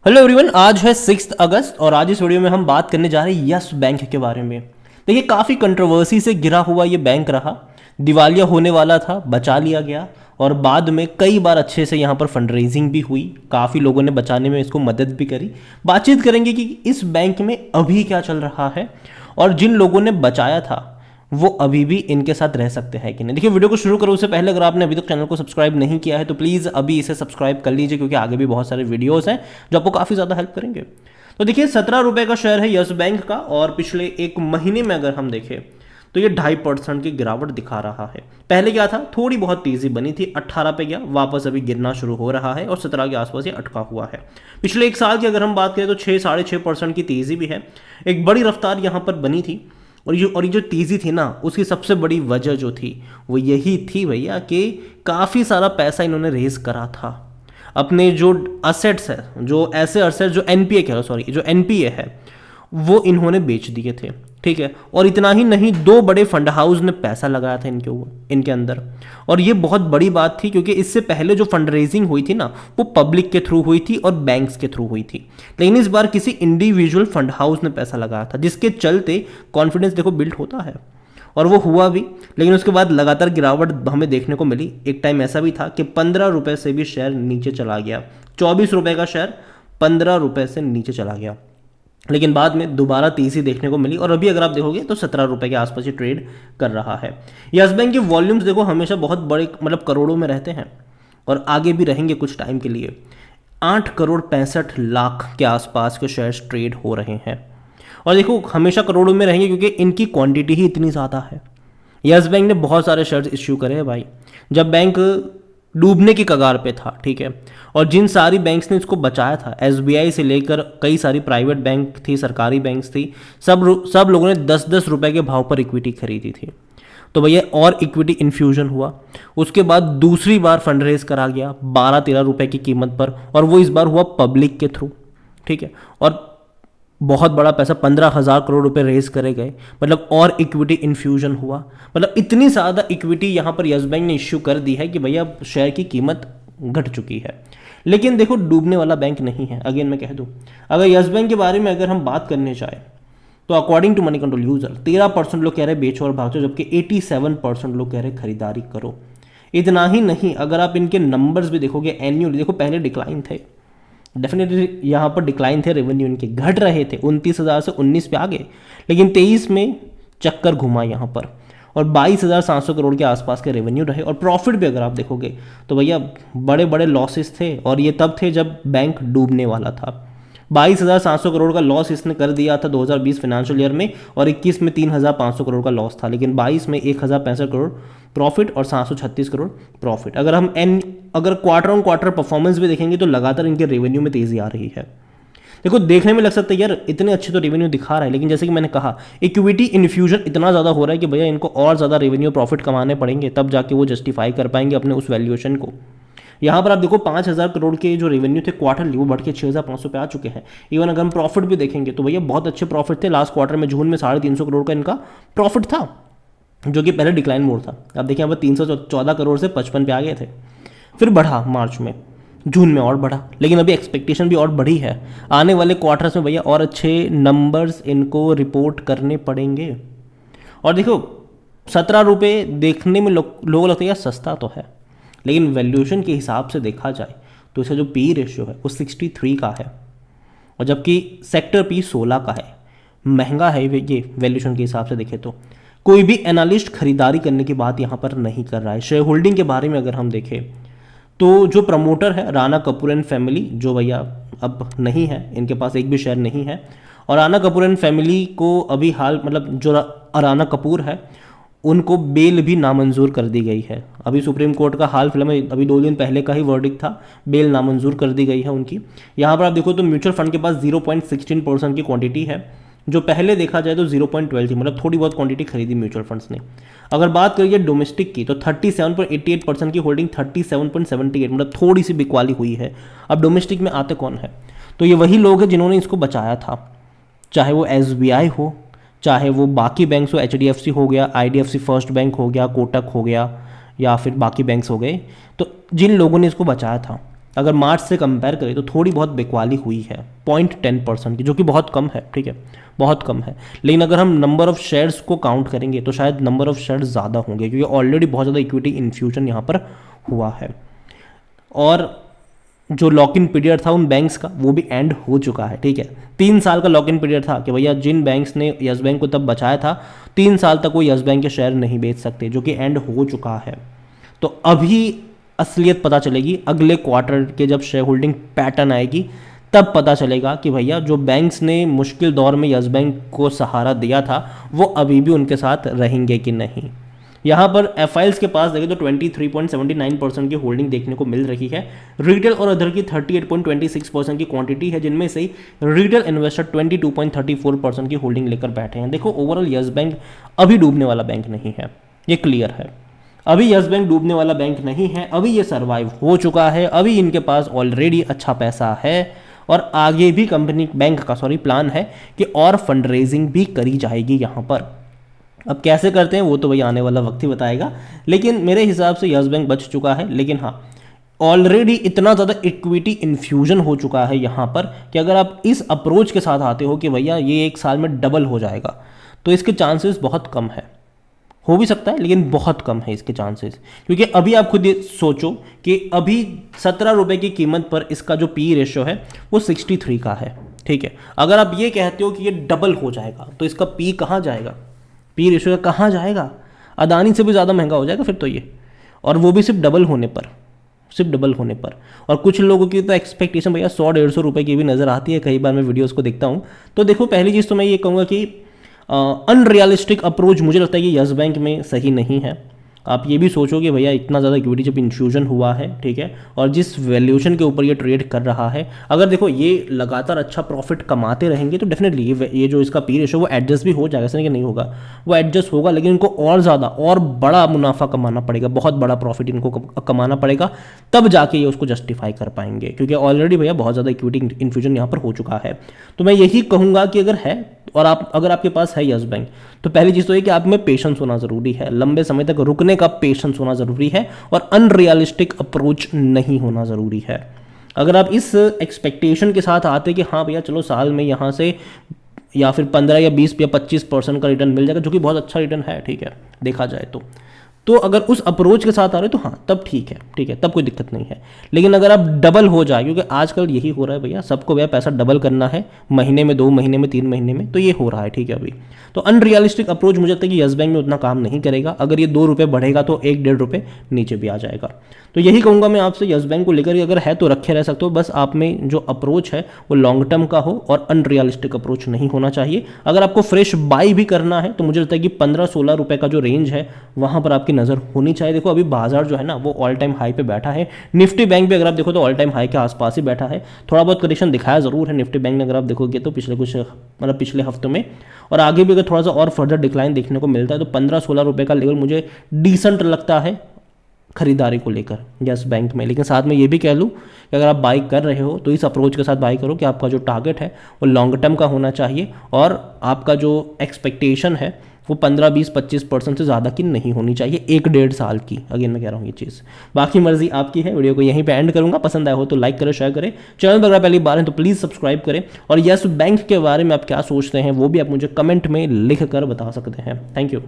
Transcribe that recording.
Hello everyone, आज है 6 अगस्त और आज इस वीडियो में हम बात करने जा रहे हैं यस बैंक के बारे में। देखिए, काफ़ी कंट्रोवर्सी से घिरा हुआ ये बैंक रहा। दिवालिया होने वाला था, बचा लिया गया और बाद में कई बार अच्छे से यहाँ पर फंड रेजिंग भी हुई। काफ़ी लोगों ने बचाने में इसको मदद भी करी। बातचीत करेंगे कि इस बैंक में अभी क्या चल रहा है और जिन लोगों ने बचाया था वो अभी भी इनके साथ रह सकते हैं कि नहीं। देखिए, वीडियो को शुरू करो उससे पहले अगर आपने अभी तक चैनल को सब्सक्राइब नहीं किया है तो प्लीज़ अभी इसे सब्सक्राइब कर लीजिए, क्योंकि आगे भी बहुत सारे वीडियोस हैं जो आपको काफ़ी ज़्यादा हेल्प करेंगे। तो देखिए, 17 रुपये का शेयर है यस बैंक का और पिछले एक महीने में अगर हम देखें तो ये 2.5% की गिरावट दिखा रहा है। पहले क्या था, थोड़ी बहुत तेज़ी बनी थी, 18 पे गया, वापस अभी गिरना शुरू हो रहा है और 17 के आसपास ये अटका हुआ है। पिछले एक साल की अगर हम बात करें तो 6-6.5% की तेज़ी भी है। एक बड़ी रफ्तार यहाँ पर बनी थी और ये जो तेज़ी थी ना, उसकी सबसे बड़ी वजह जो थी वो यही थी भैया कि काफ़ी सारा पैसा इन्होंने रेज करा था। अपने जो असेट्स है, जो ऐसे असेट्स जो एनपीए कह लो, सॉरी, जो एनपीए है वो इन्होंने बेच दिए थे। ठीक है, और इतना ही नहीं, 2 बड़े फंड हाउस ने पैसा लगाया था इनके अंदर। और ये बहुत बड़ी बात थी क्योंकि इससे पहले जो फंड रेजिंग हुई थी ना, वो पब्लिक के थ्रू हुई थी और बैंक्स के थ्रू हुई थी। लेकिन इस बार किसी इंडिविजुअल फंड हाउस ने पैसा लगाया था, जिसके चलते कॉन्फिडेंस देखो बिल्ड होता है और वो हुआ भी। लेकिन उसके बाद लगातार गिरावट हमें देखने को मिली। एक टाइम ऐसा भी था कि 15 रुपये से भी शेयर नीचे चला गया। 24 रुपये का शेयर 15 रुपये से नीचे चला गया, लेकिन बाद में दोबारा तेजी देखने को मिली और अभी अगर आप देखोगे तो 17 रुपये के आसपास ये ट्रेड कर रहा है। यस बैंक के वॉल्यूम्स देखो हमेशा बहुत बड़े, मतलब करोड़ों में रहते हैं और आगे भी रहेंगे कुछ टाइम के लिए। 8,65,00,000 के आसपास के शेयर्स ट्रेड हो रहे हैं और देखो हमेशा करोड़ों में रहेंगे क्योंकि इनकी क्वांटिटी ही इतनी ज़्यादा है। यस बैंक ने बहुत सारे शेयर्स इश्यू करे हैं भाई, जब बैंक डूबने की कगार पे था। ठीक है, और जिन सारी बैंक्स ने इसको बचाया था, एसबीआई से लेकर कई सारी प्राइवेट बैंक थी, सरकारी बैंक्स थी, सब लोगों ने 10-10 रुपये के भाव पर इक्विटी खरीदी थी। तो भैया और इक्विटी इन्फ्यूजन हुआ। उसके बाद दूसरी बार फंड रेज करा गया 12-13 रुपये की कीमत पर और वो इस बार हुआ पब्लिक के थ्रू। ठीक है, और बहुत बड़ा पैसा 15,000 करोड़ रुपए रेज करे गए, मतलब और इक्विटी इन्फ्यूजन हुआ। मतलब इतनी ज़्यादा इक्विटी यहाँ पर यस बैंक ने इश्यू कर दी है कि भैया शेयर की कीमत घट चुकी है। लेकिन देखो, डूबने वाला बैंक नहीं है। अगेन मैं कह दूँ, अगर यस बैंक के बारे में अगर हम बात करने जाए तो according to Moneycontrol user 13% लोग कह रहे बेचो और भागो, जबकि 87% लोग कह रहे खरीदारी करो। इतना ही नहीं, अगर आप इनके नंबर्स भी देखोगे एन्यूअली, देखो पहले डिक्लाइन थे, डेफिनेटली यहाँ पर डिक्लाइन थे, रेवेन्यू इनके घट रहे थे, 29,000 से 19 पे आ गए। लेकिन 23 में चक्कर घुमा यहाँ पर और 22,700 करोड़ के आसपास के रेवेन्यू रहे। और प्रॉफिट भी अगर आप देखोगे तो भैया बड़े बड़े लॉसेस थे और ये तब थे जब बैंक डूबने वाला था। 22,700 करोड़ का लॉस इसने कर दिया था 2020 फाइनेंशियल ईयर में और 21 में 3,500 करोड़ का लॉस था। लेकिन 22 में 1,065 करोड़ प्रॉफिट और 736 करोड़ प्रॉफिट। अगर क्वार्टर ऑन क्वार्टर परफॉर्मेंस भी देखेंगे तो लगातार इनके रेवेन्यू में तेजी आ रही है। देखो, देखने में लग सकता है यार इतने अच्छे तो रेवेन्यू दिखा रहा है, लेकिन जैसे कि मैंने कहा, इक्विटी इन्फ्यूजन इतना ज़्यादा हो रहा है कि भैया इनको और ज़्यादा रेवेन्यू प्रॉफिट कमाने पड़ेंगे, तब जाके वो जस्टिफाई कर पाएंगे अपने उस वैल्यूएशन को। यहाँ पर आप देखो 5,000 करोड़ के जो रेवेन्यू थे क्वार्टरली, वो बढ़ के 6,500 पे आ चुके हैं। इवन अगर हम प्रॉफिट भी देखेंगे तो भैया बहुत अच्छे प्रॉफिट थे। लास्ट क्वार्टर में जून में 350 करोड़ का इनका प्रॉफिट था, जो कि पहले डिक्लाइन मोड था। अब देखिए यहाँ पर 314 करोड़ से 55 पे आ गए थे, फिर बढ़ा मार्च में, जून में और बढ़ा। लेकिन अभी एक्सपेक्टेशन भी और बढ़ी है, आने वाले क्वार्टर्स में भैया और अच्छे नंबर्स इनको रिपोर्ट करने पड़ेंगे। और देखो 17 रुपये देखने में लोगों लगता है यार सस्ता तो है, लेकिन वैल्यूएशन के हिसाब से देखा जाए तो इसका जो पी रेशियो है वो 63 का है और जबकि सेक्टर पी 16 का है। महंगा है ये वैल्यूएशन के हिसाब से देखें तो। कोई भी एनालिस्ट खरीदारी करने की बात यहाँ पर नहीं कर रहा है। शेयर होल्डिंग के बारे में अगर हम देखें तो जो प्रमोटर है राणा कपूर एंड फैमिली, जो भैया अब नहीं है, इनके पास एक भी शेयर नहीं है। और राणा कपूर एंड फैमिली को अभी हाल, मतलब जो राणा कपूर है उनको बेल भी नामंजूर कर दी गई है। अभी सुप्रीम कोर्ट का हाल फिलहाल में अभी 2 दिन पहले का ही वर्डिक्ट था, बेल नामंजूर कर दी गई है उनकी। यहाँ पर आप देखो तो म्यूचुअल फंड के पास 0.16% की क्वांटिटी है, जो पहले देखा जाए तो 0.12 थी, मतलब थोड़ी बहुत क्वांटिटी खरीदी म्यूचुअल फंड्स ने। अगर बात करिए डोमेस्टिक की तो 37.88% की होल्डिंग, 37.78, मतलब थोड़ी सी बिकवाली हुई है। अब डोमेस्टिक में आते कौन है, तो ये वही लोग हैं जिन्होंने इसको बचाया था, चाहे वो एसबीआई हो, चाहे वो बाकी बैंक्स हो, एचडीएफसी हो गया, आईडीएफसी फर्स्ट बैंक हो गया, कोटक हो गया, या फिर बाकी बैंक्स हो गए। तो जिन लोगों ने इसको बचाया था अगर मार्च से कंपेयर करें तो थोड़ी बहुत बिकवाली हुई है 0.10% की, जो कि बहुत कम है, ठीक है, बहुत कम है। लेकिन अगर हम नंबर ऑफ शेयर्स को काउंट करेंगे तो शायद नंबर ऑफ शेयर्स ज़्यादा होंगे, क्योंकि ऑलरेडी बहुत ज़्यादा इक्विटी इन्फ्यूजन यहाँ पर हुआ है। और जो लॉक इन पीरियड था उन बैंक्स का वो भी एंड हो चुका है, ठीक है। 3 साल का लॉक इन पीरियड था कि भैया जिन बैंक्स ने यस बैंक को तब बचाया था 3 साल तक वो यस बैंक के शेयर नहीं बेच सकते, जो कि एंड हो चुका है। तो अभी असलियत पता चलेगी अगले क्वार्टर के जब शेयर होल्डिंग पैटर्न आएगी, तब पता चलेगा कि भैया जो बैंक्स ने मुश्किल दौर में यस बैंक को सहारा दिया था वो अभी भी उनके साथ रहेंगे कि नहीं। यहाँ पर एफआईएल्स के पास देखें तो 23.79% की होल्डिंग देखने को मिल रही है। रिटेल और अदर की 38.26% की क्वांटिटी है, जिनमें से रिटेल इन्वेस्टर 22.34% की होल्डिंग लेकर बैठे हैं। देखो ओवरऑल यस बैंक अभी डूबने वाला बैंक नहीं है, ये क्लियर है। अभी यस बैंक डूबने वाला बैंक नहीं है, अभी ये सर्वाइव हो चुका है, अभी इनके पास ऑलरेडी अच्छा पैसा है और आगे भी कंपनी बैंक का प्लान है कि और फंड रेजिंग भी करी जाएगी यहाँ पर। अब कैसे करते हैं वो तो भाई आने वाला वक्त ही बताएगा, लेकिन मेरे हिसाब से यस बैंक बच चुका है। लेकिन हाँ, ऑलरेडी इतना ज़्यादा इक्विटी इन्फ्यूजन हो चुका है यहाँ पर कि अगर आप इस अप्रोच के साथ आते हो कि भैया ये 1 साल में डबल हो जाएगा, तो इसके चांसेस बहुत कम है। हो भी सकता है लेकिन बहुत कम है इसके चांसेस, क्योंकि अभी आप खुद सोचो कि अभी 17 रुपये की कीमत पर इसका जो पी रेशियो है वो 63 का है, ठीक है। अगर आप ये कहते हो कि ये डबल हो जाएगा तो इसका पी कहाँ जाएगा, पी रेशियो कहाँ जाएगा? अदानी से भी ज़्यादा महंगा हो जाएगा फिर तो ये, और वो भी सिर्फ डबल होने पर, सिर्फ डबल होने पर। और कुछ लोगों की तो एक्सपेक्टेशन भैया 100-150 रुपये की भी नज़र आती है, कई बार मैं वीडियोस को देखता हूँ। तो देखो पहली चीज़ तो मैं ये कहूँगा कि अनरियलिस्टिक अप्रोच मुझे लगता है कि यस बैंक में सही नहीं है। आप ये भी सोचो कि भैया इतना ज़्यादा इक्विटी जब इन्फ्यूजन हुआ है, ठीक है, और जिस वैल्यूएशन के ऊपर ये ट्रेड कर रहा है, अगर देखो ये लगातार अच्छा प्रॉफिट कमाते रहेंगे तो डेफिनेटली ये जो इसका पी रेशियो वो एडजस्ट भी हो जाएगा, ऐसा नहीं कि नहीं होगा, वो एडजस्ट होगा। लेकिन इनको और ज़्यादा और बड़ा मुनाफा कमाना पड़ेगा, बहुत बड़ा प्रॉफिट इनको कमाना पड़ेगा, तब जाके ये उसको जस्टिफाई कर पाएंगे, क्योंकि ऑलरेडी भैया बहुत ज़्यादा इक्विटी इन्फ्यूजन यहाँ पर हो चुका है। तो मैं यही कहूँगा कि अगर है और अगर आपके पास है यस बैंक, तो पहली चीज़ तो ये कि आप में पेशेंस होना ज़रूरी है, लंबे समय तक रुकने का पेशेंस होना ज़रूरी है, और अनरियलिस्टिक अप्रोच नहीं होना ज़रूरी है। अगर आप इस एक्सपेक्टेशन के साथ आते कि हाँ भैया चलो साल में यहाँ से या फिर 15 या 20 या 25% का रिटर्न मिल जाएगा, जो कि बहुत अच्छा रिटर्न है, ठीक है, देखा जाए तो अगर उस अप्रोच के साथ आ रहे हो तो हाँ तब ठीक है, ठीक है, तब कोई दिक्कत नहीं है। लेकिन अगर आप डबल हो जाए, क्योंकि आजकल यही हो रहा है भैया, सबको भैया पैसा डबल करना है, महीने में, 2 महीने में, 3 महीने में, तो ये हो रहा है, ठीक है। अभी तो अनरियलिस्टिक अप्रोच मुझे लगता है कि यस बैंक में उतना काम नहीं करेगा। अगर ये 2 रुपये बढ़ेगा तो 1-1.5 रुपये नीचे भी आ जाएगा। तो यही कहूँगा मैं आपसे, यस बैंक को लेकर अगर है तो रखे रह सकते हो, बस आप में जो अप्रोच है वो लॉन्ग टर्म का हो और अनरियलिस्टिक अप्रोच नहीं होना चाहिए। अगर आपको फ्रेश बाई भी करना है तो मुझे लगता है कि 15-16 रुपये का जो रेंज है वहाँ पर आपकी नज़र होनी चाहिए। देखो अभी बाजार जो है ना वो ऑल टाइम हाई पे बैठा है। निफ्टी बैंक भी अगर आप देखो तो ऑल टाइम हाई के आसपास ही बैठा है। थोड़ा बहुत करेक्शन दिखाया ज़रूर है निफ्टी बैंक में, अगर आप देखोगे तो पिछले हफ्तों में, और आगे भी अगर थोड़ा सा और फर्दर डिक्लाइन देखने को मिलता है तो 15-16 रुपये का लेवल मुझे डिसेंट लगता है खरीदारी को लेकर यस बैंक में। लेकिन साथ में ये भी कह लूँ कि अगर आप बाई कर रहे हो तो इस अप्रोच के साथ बाई करो कि आपका जो टारगेट है वो लॉन्ग टर्म का होना चाहिए, और आपका जो एक्सपेक्टेशन है वो 15-20-25% से ज़्यादा की नहीं होनी चाहिए 1-1.5 साल की। अगेन मैं कह रहा हूँ ये चीज़, बाकी मर्जी आपकी है। वीडियो को यहीं पे एंड करूँगा, पसंद आया हो तो लाइक करें, शेयर करें, चैनल पर अगर पहली बार है तो प्लीज़ सब्सक्राइब करें, और यस बैंक के बारे में आप क्या सोचते हैं वो भी आप मुझे कमेंट में लिख कर बता सकते हैं। Thank you.